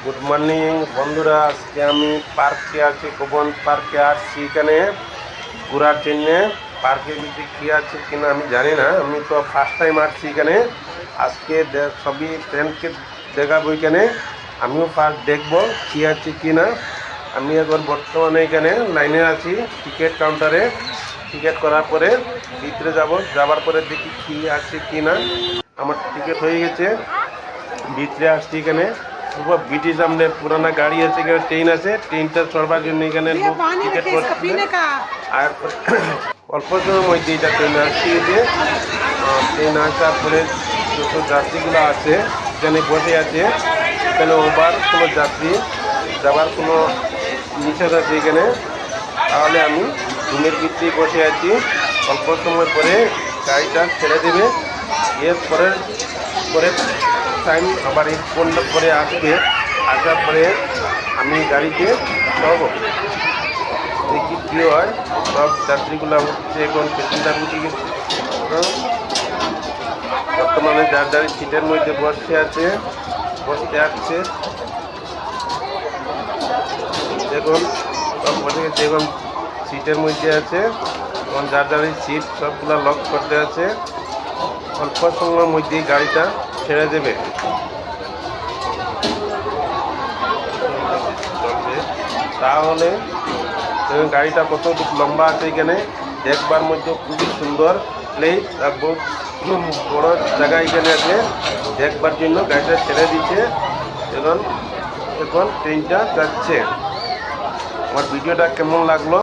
Good morning বন্ধুরা, আজকে আমি পার্কে আছি, কোবন পার্কে আসছি এখানে ঘোরার জন্যে। পার্কের ভিতরে কী আছে কিনা আমি জানি না, আমি তো ফার্স্ট টাইম আসছি এখানে। আজকে সবই ফ্রেন্ডকে দেখাবো এখানে, আমিও ফার্স্ট দেখবো কী আছে কি না। আমি এখন বর্তমানে এখানে লাইনে আছি টিকিট কাউন্টারে। টিকিট করার পরে ভিতরে যাবার পরে দেখি কী আছে কি না। আমার টিকিট হয়ে গেছে, ভিতরে আসছি এখানে। ব্রিটিশ আমলের পুরানা গাড়ি আছে, এখানে ট্রেন আছে, ট্রেনটা চড়বার জন্য এখানে লোক টিকিট করছে। আর অল্প সময়ের মধ্যে এটা ট্রেন আসছে, যে ট্রেন আসার পরে যত যাত্রীগুলো আছে এখানে বসে আছে। এখানে ওভার কোনো যাত্রী যাবার কোনো নিষেধ আছে এখানে। তাহলে আমি রুমের ভিতরেই বসে আছি, অল্প সময় পরে গাড়িটা ছেড়ে দেবে। এর পরে টাইম আবার এই ফোনটা পরে আসবে, আসার পরে আমি গাড়িতে সব দেখি কী হয়। সব যাত্রীগুলো উঠছে, এখন প্যাসেঞ্জার উঠে গেছে। বর্তমানে যার যার সিটের মধ্যে বসতে আসছে। দেখুন সব বসে গেছে, এখন সিটের মধ্যে আছে। এখন যার যার সিট সবগুলো লক করতে আছে। অল্প সময়ের মধ্যেই গাড়িটা ছেড়ে দেবে। তাহলে গাড়িটা কতটুকু লম্বা আছে এখানে দেখবার মধ্যে খুবই সুন্দর প্লেস, আর বহুত বড় জায়গা এখানে আছে দেখবার জন্য। গাড়িটা ছেড়ে দিচ্ছে, এখন ট্রেনটা যাচ্ছে। আমার ভিডিওটা কেমন লাগলো